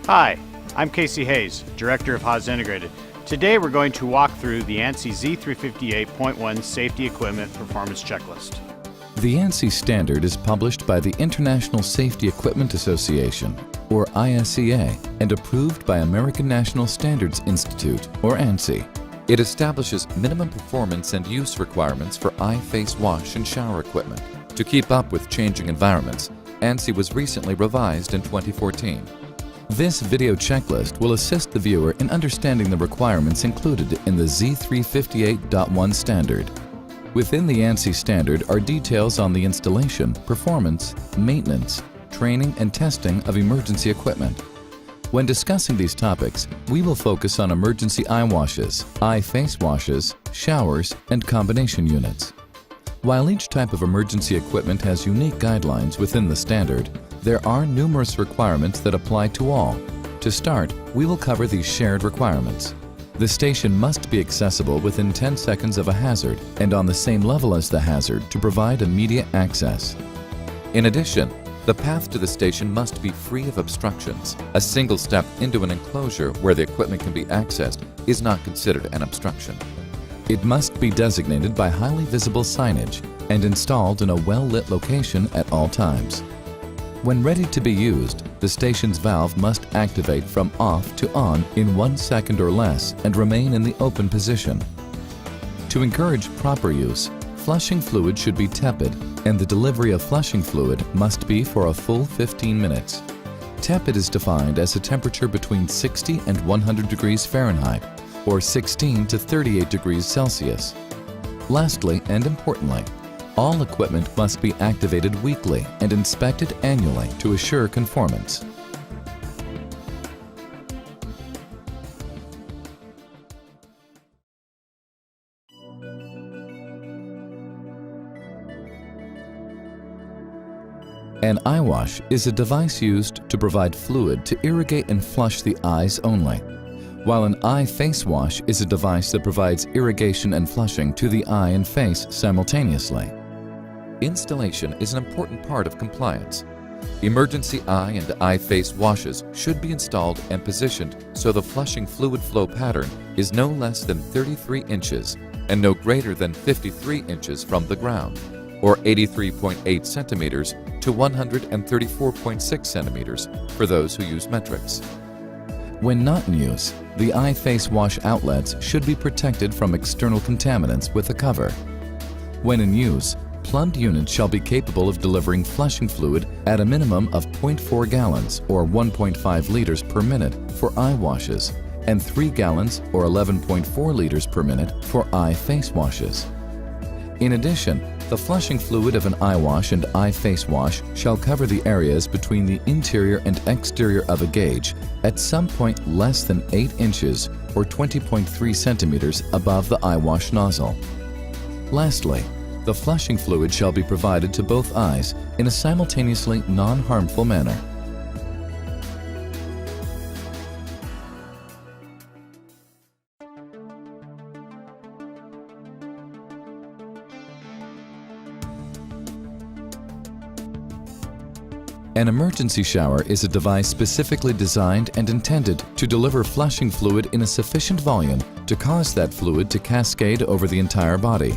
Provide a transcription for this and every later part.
Hi, I'm Casey Hayes, Director of Haws Integrated. Today we're going to walk through the ANSI Z358.1 Safety Equipment Performance Checklist. The ANSI standard is published by the International Safety Equipment Association, or ISEA, and approved by American National Standards Institute, or ANSI. It establishes minimum performance and use requirements for eye, face wash, and shower equipment. To keep up with changing environments, ANSI was recently revised in 2014. This video checklist will assist the viewer in understanding the requirements included in the Z358.1 standard. Within the ANSI standard are details on the installation, performance, maintenance, training, and testing of emergency equipment. When discussing these topics, we will focus on emergency eye washes, eye face washes, showers, and combination units. While each type of emergency equipment has unique guidelines within the standard, there are numerous requirements that apply to all. To start, we will cover these shared requirements. The station must be accessible within 10 seconds of a hazard and on the same level as the hazard to provide immediate access. In addition, the path to the station must be free of obstructions. A single step into an enclosure where the equipment can be accessed is not considered an obstruction. It must be designated by highly visible signage and installed in a well-lit location at all times. When ready to be used, the station's valve must activate from off to on in 1 second or less and remain in the open position. To encourage proper use, flushing fluid should be tepid, and the delivery of flushing fluid must be for a full 15 minutes. Tepid is defined as a temperature between 60 and 100 degrees Fahrenheit, or 16 to 38 degrees Celsius. Lastly, and importantly, all equipment must be activated weekly and inspected annually to assure conformance. An eye wash is a device used to provide fluid to irrigate and flush the eyes only, while an eye face wash is a device that provides irrigation and flushing to the eye and face simultaneously. Installation is an important part of compliance. Emergency eye and eye face washes should be installed and positioned so the flushing fluid flow pattern is no less than 33 inches and no greater than 53 inches from the ground, or 83.8 centimeters to 134.6 centimeters for those who use metrics. When not in use, the eye face wash outlets should be protected from external contaminants with a cover. When in use, plumbed units shall be capable of delivering flushing fluid at a minimum of 0.4 gallons or 1.5 liters per minute for eye washes and 3 gallons or 11.4 liters per minute for eye face washes. In addition, the flushing fluid of an eye wash and eye face wash shall cover the areas between the interior and exterior of a gauge at some point less than 8 inches or 20.3 centimeters above the eye wash nozzle. Lastly, the flushing fluid shall be provided to both eyes in a simultaneously non-harmful manner. An emergency shower is a device specifically designed and intended to deliver flushing fluid in a sufficient volume to cause that fluid to cascade over the entire body.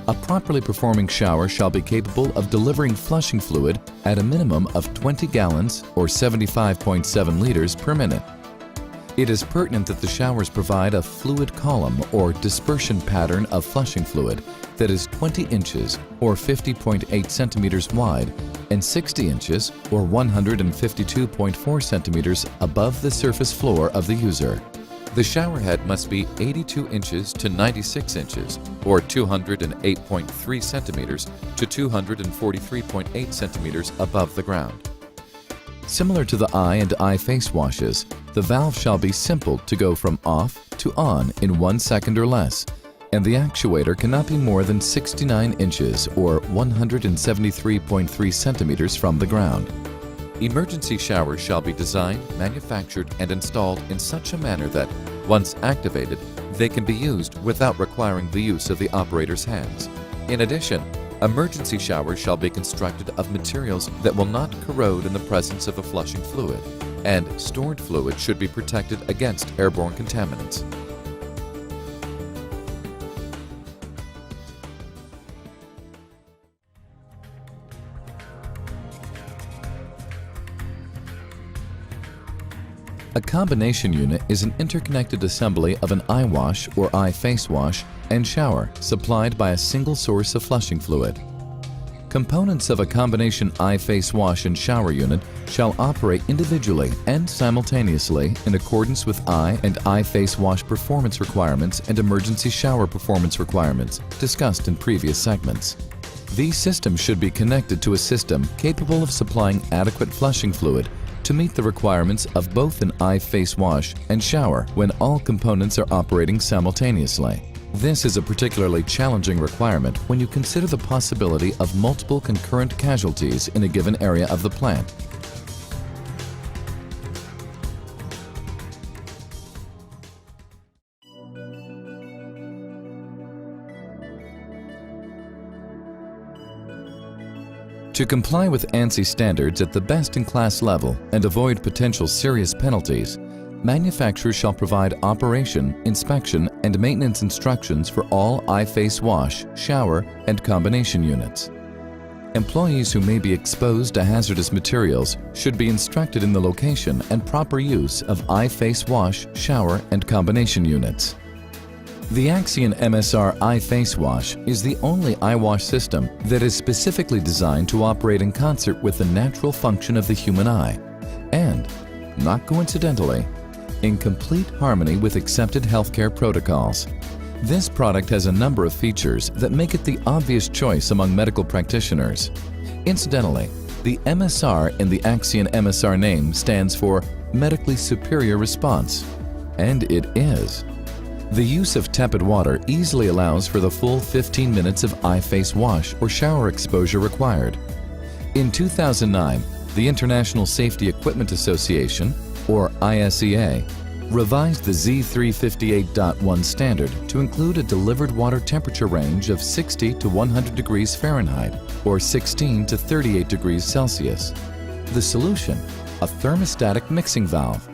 A properly performing shower shall be capable of delivering flushing fluid at a minimum of 20 gallons or 75.7 liters per minute. It is pertinent that the showers provide a fluid column or dispersion pattern of flushing fluid that is 20 inches or 50.8 centimeters wide and 60 inches or 152.4 centimeters above the surface floor of the user. The shower head must be 82 inches to 96 inches or 208.3 centimeters to 243.8 centimeters above the ground. Similar to the eye and eye face washes, the valve shall be simple to go from off to on in 1 second or less, and the actuator cannot be more than 69 inches or 173.3 centimeters from the ground. Emergency showers shall be designed, manufactured, and installed in such a manner that, once activated, they can be used without requiring the use of the operator's hands. In addition, emergency showers shall be constructed of materials that will not corrode in the presence of a flushing fluid. and stored fluid should be protected against airborne contaminants. A combination unit is an interconnected assembly of an eye wash or eye face wash and shower supplied by a single source of flushing fluid. Components of a combination eye face wash and shower unit shall operate individually and simultaneously in accordance with eye and eye face wash performance requirements and emergency shower performance requirements discussed in previous segments. These systems should be connected to a system capable of supplying adequate flushing fluid to meet the requirements of both an eye face wash and shower when all components are operating simultaneously. This is a particularly challenging requirement when you consider the possibility of multiple concurrent casualties in a given area of the plant. To comply with ANSI standards at the best-in-class level and avoid potential serious penalties, manufacturers shall provide operation, inspection, and maintenance instructions for all eye face wash, shower, and combination units. Employees who may be exposed to hazardous materials should be instructed in the location and proper use of eye face wash, shower, and combination units. The Axion MSR Eye Face Wash is the only eye wash system that is specifically designed to operate in concert with the natural function of the human eye and, not coincidentally, in complete harmony with accepted healthcare protocols. This product has a number of features that make it the obvious choice among medical practitioners. Incidentally, the MSR in the Axion MSR name stands for Medically Superior Response, and it is. The use of tepid water easily allows for the full 15 minutes of eye face wash or shower exposure required. In 2009, the International Safety Equipment Association, or ISEA, revised the Z358.1 standard to include a delivered water temperature range of 60 to 100 degrees Fahrenheit or 16 to 38 degrees Celsius. The solution, a thermostatic mixing valve.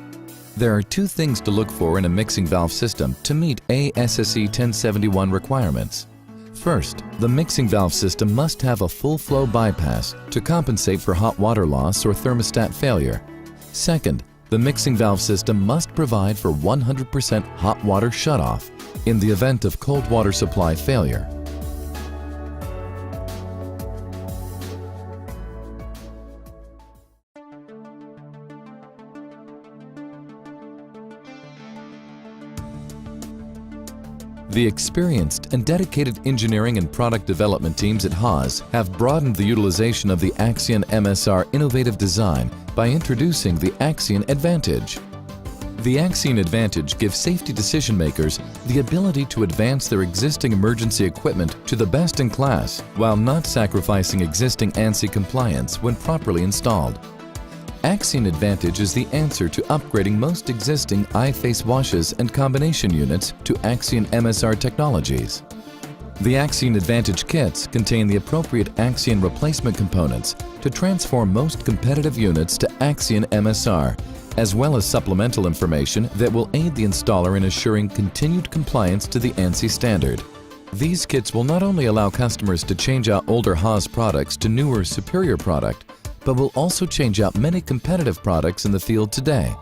There are two things to look for in a mixing valve system to meet ASSE 1071 requirements. First, the mixing valve system must have a full flow bypass to compensate for hot water loss or thermostat failure. Second, the mixing valve system must provide for 100% hot water shutoff in the event of cold water supply failure. The experienced and dedicated engineering and product development teams at Haws have broadened the utilization of the Axion MSR innovative design by introducing the Axion Advantage. The Axion Advantage gives safety decision makers the ability to advance their existing emergency equipment to the best in class while not sacrificing existing ANSI compliance when properly installed. Axion Advantage is the answer to upgrading most existing eye face washes and combination units to Axion MSR technologies. The Axion Advantage kits contain the appropriate Axion replacement components to transform most competitive units to Axion MSR, as well as supplemental information that will aid the installer in assuring continued compliance to the ANSI standard. These kits will not only allow customers to change out older Haws products to newer, superior product, but will also change out many competitive products in the field today.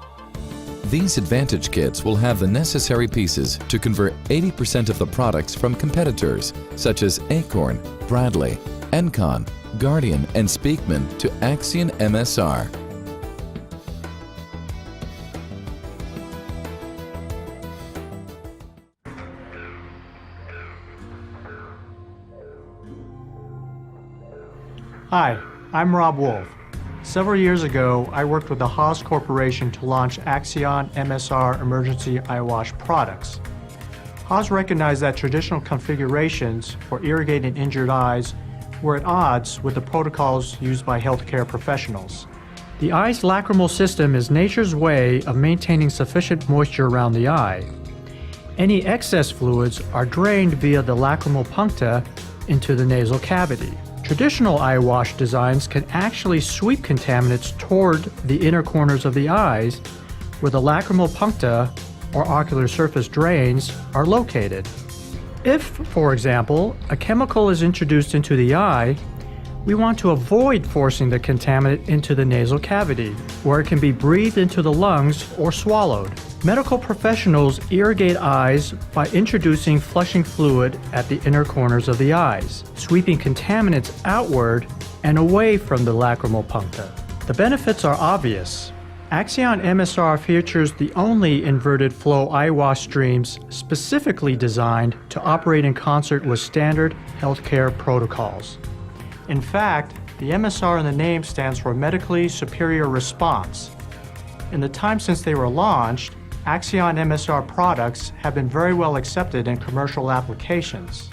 These Advantage kits will have the necessary pieces to convert 80% of the products from competitors such as Acorn, Bradley, Encon, Guardian, and Speakman to Axion MSR. Hi, I'm Rob Wolf. Several years ago, I worked with the Haws Corporation to launch Axion MSR emergency eye wash products. Haws recognized that traditional configurations for irrigating injured eyes were at odds with the protocols used by healthcare professionals. The eye's lacrimal system is nature's way of maintaining sufficient moisture around the eye. Any excess fluids are drained via the lacrimal puncta into the nasal cavity. Traditional eye wash designs can actually sweep contaminants toward the inner corners of the eyes where the lacrimal puncta or ocular surface drains are located. If, for example, a chemical is introduced into the eye, we want to avoid forcing the contaminant into the nasal cavity, where it can be breathed into the lungs or swallowed. Medical professionals irrigate eyes by introducing flushing fluid at the inner corners of the eyes, sweeping contaminants outward and away from the lacrimal puncta. The benefits are obvious. Axion MSR features the only inverted flow eye wash streams specifically designed to operate in concert with standard healthcare protocols. In fact, the MSR in the name stands for Medically Superior Response. In the time since they were launched, Axion MSR products have been very well accepted in commercial applications.